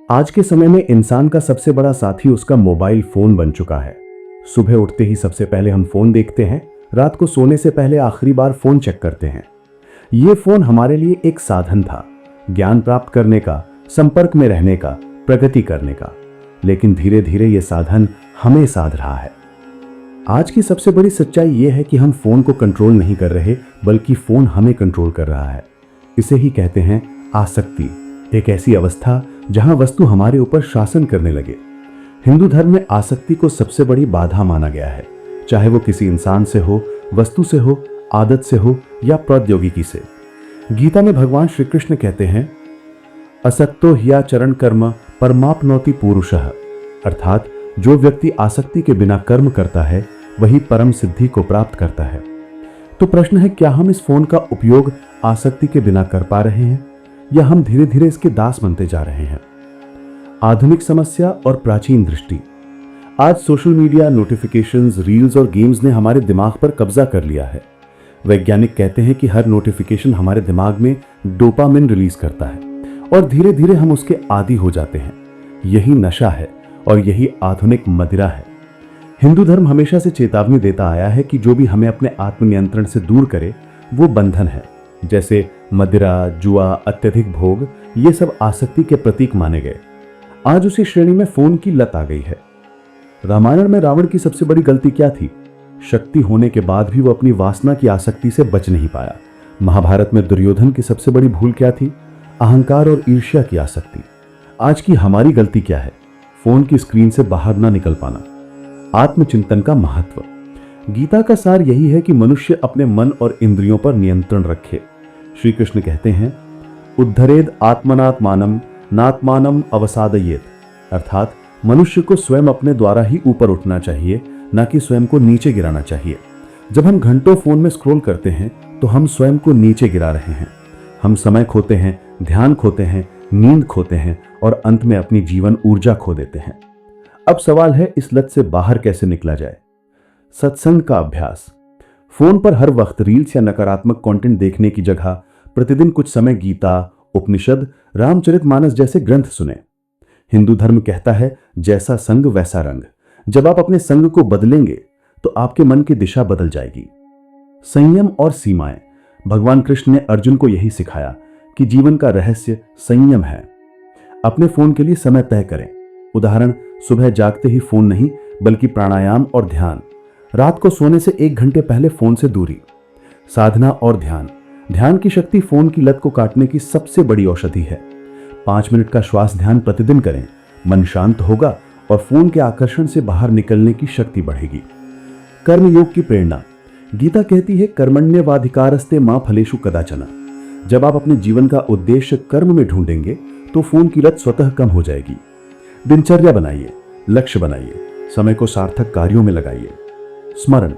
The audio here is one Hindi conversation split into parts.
आज के समय में इंसान का सबसे बड़ा साथी उसका मोबाइल फोन बन चुका है। सुबह उठते ही सबसे पहले हम फोन देखते हैं, रात को सोने से पहले आखिरी बार फोन चेक करते हैं। ये फोन हमारे लिए एक साधन था, ज्ञान प्राप्त करने का, संपर्क में रहने का, प्रगति करने का। लेकिन धीरे धीरे ये साधन हमें साध रहा है। आज की सबसे बड़ी सच्चाई ये है कि हम फोन को कंट्रोल नहीं कर रहे, बल्कि फोन हमें कंट्रोल कर रहा है। इसे ही कहते हैं आसक्ति, एक ऐसी अवस्था जहां वस्तु हमारे ऊपर शासन करने लगे। हिंदू धर्म में आसक्ति को सबसे बड़ी बाधा माना गया है, चाहे वो किसी इंसान से हो, वस्तु से हो, आदत से हो या प्रौद्योगिकी से। गीता में भगवान श्री कृष्ण कहते हैं, असक्तो ह्या चरण कर्म परमाप्नोति पुरुषः, अर्थात जो व्यक्ति आसक्ति के बिना कर्म करता है वही परम सिद्धि को प्राप्त करता है। तो प्रश्न है, क्या हम इस फोन का उपयोग आसक्ति के बिना कर पा रहे हैं या हम धीरे धीरे इसके दास बनते जा रहे हैं? आधुनिक समस्या और प्राचीन दृष्टि। आज सोशल मीडिया, नोटिफिकेशंस, रील्स और गेम्स ने हमारे दिमाग पर कब्जा कर लिया है। वैज्ञानिक कहते हैं कि हर नोटिफिकेशन हमारे दिमाग में डोपामिन रिलीज करता है और धीरे धीरे हम उसके आदी हो जाते हैं। यही नशा है और यही आधुनिक मदिरा है। हिंदू धर्म हमेशा से चेतावनी देता आया है कि जो भी हमें अपने आत्मनियंत्रण से दूर करे वो बंधन है। जैसे मदिरा, जुआ, अत्यधिक भोग, ये सब आसक्ति के प्रतीक माने गए। आज उसी श्रेणी में फोन की लत आ गई है। रामायण में रावण की सबसे बड़ी गलती क्या थी? शक्ति होने के बाद भी वो अपनी वासना की आसक्ति से बच नहीं पाया। महाभारत में दुर्योधन की सबसे बड़ी भूल क्या थी? अहंकार और ईर्ष्या की आसक्ति। आज की हमारी गलती क्या है? फोन की स्क्रीन से बाहर ना निकल पाना। आत्मचिंतन का महत्व। गीता का सार यही है कि मनुष्य अपने मन और इंद्रियों पर नियंत्रण रखे। श्री कृष्ण कहते हैं, उद्धरेद आत्मनात्मानम नात्मानम अवसादयेत, अर्थात मनुष्य को स्वयं अपने द्वारा ही ऊपर उठना चाहिए, ना कि स्वयं को नीचे गिराना चाहिए। जब हम घंटों फोन में स्क्रॉल करते हैं तो हम स्वयं को नीचे गिरा रहे हैं। हम समय खोते हैं, ध्यान खोते हैं, नींद खोते हैं और अंत में अपनी जीवन ऊर्जा खो देते हैं। अब सवाल है, इस लत से बाहर कैसे निकला जाए? सत्संग का अभ्यास। फोन पर हर वक्त रील्स या नकारात्मक कंटेंट देखने की जगह प्रतिदिन कुछ समय गीता, उपनिषद, रामचरितमानस जैसे ग्रंथ सुने। हिंदू धर्म कहता है, जैसा संग वैसा रंग। जब आप अपने संग को बदलेंगे तो आपके मन की दिशा बदल जाएगी। संयम और सीमाएं। भगवान कृष्ण ने अर्जुन को यही सिखाया कि जीवन का रहस्य संयम है। अपने फोन के लिए समय तय करें। उदाहरण, सुबह जागते ही फोन नहीं, बल्कि प्राणायाम और ध्यान। रात को सोने से 1 घंटे पहले फोन से दूरी। साधना और ध्यान। ध्यान की शक्ति फोन की लत को काटने की सबसे बड़ी औषधि है। 5 मिनट का श्वास ध्यान प्रतिदिन करें। मन शांत होगा और फोन के आकर्षण से बाहर निकलने की शक्ति बढ़ेगी। कर्मयोग की प्रेरणा। गीता कहती है, कर्मण्येवाधिकारस्ते मा फलेषु कदाचन। जब आप अपने जीवन का उद्देश्य कर्म में ढूंढेंगे तो फोन की लत स्वतः कम हो जाएगी। दिनचर्या बनाइए, लक्ष्य बनाइए, समय को सार्थक कार्यों में लगाइए। स्मरण।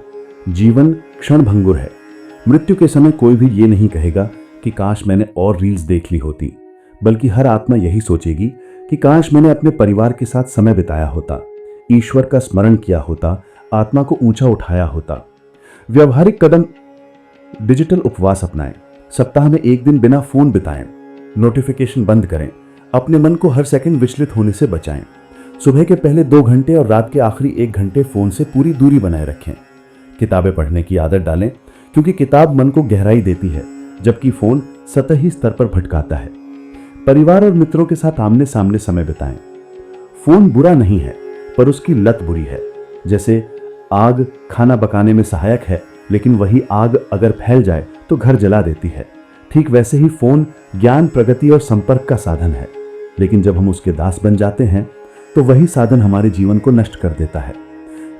जीवन क्षणभंगुर है। मृत्यु के समय कोई भी ये नहीं कहेगा कि काश मैंने और रील्स देख ली होती, बल्कि हर आत्मा यही सोचेगी कि काश मैंने अपने परिवार के साथ समय बिताया होता, ईश्वर का स्मरण किया होता, आत्मा को ऊंचा उठाया होता। व्यवहारिक कदम। डिजिटल उपवास अपनाएं। सप्ताह में 1 दिन बिना फोन बिताएं। नोटिफिकेशन बंद करें। अपने मन को हर सेकंड विचलित होने से बचाएं। सुबह के पहले 2 घंटे और रात के आखिरी 1 घंटे फोन से पूरी दूरी बनाए रखें। किताबें पढ़ने की आदत डालें, क्योंकि किताब मन को गहराई देती है, जबकि फोन सतही स्तर पर भटकाता है। परिवार और मित्रों के साथ आमने सामने समय बिताएं। फोन बुरा नहीं है, पर उसकी लत बुरी है। जैसे आग खाना पकाने में सहायक है, लेकिन वही आग अगर फैल जाए तो घर जला देती है। ठीक वैसे ही फोन ज्ञान, प्रगति और संपर्क का साधन है, लेकिन जब हम उसके दास बन जाते हैं तो वही साधन हमारे जीवन को नष्ट कर देता है।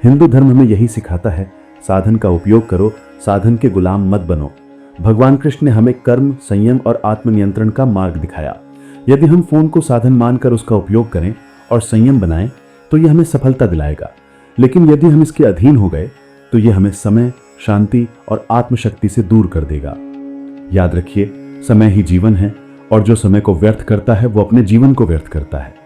हिंदू धर्म हमें यही सिखाता है, साधन का उपयोग करो, साधन के गुलाम मत बनो। भगवान कृष्ण ने हमें कर्म, संयम और आत्मनियंत्रण का मार्ग दिखाया। यदि हम फोन को साधन मानकर उसका उपयोग करें और संयम बनाएं तो यह हमें सफलता दिलाएगा। लेकिन यदि हम इसके अधीन हो गए तो यह हमें समय, शांति और आत्मशक्ति से दूर कर देगा। याद रखिए, समय ही जीवन है और जो समय को व्यर्थ करता है वो अपने जीवन को व्यर्थ करता है।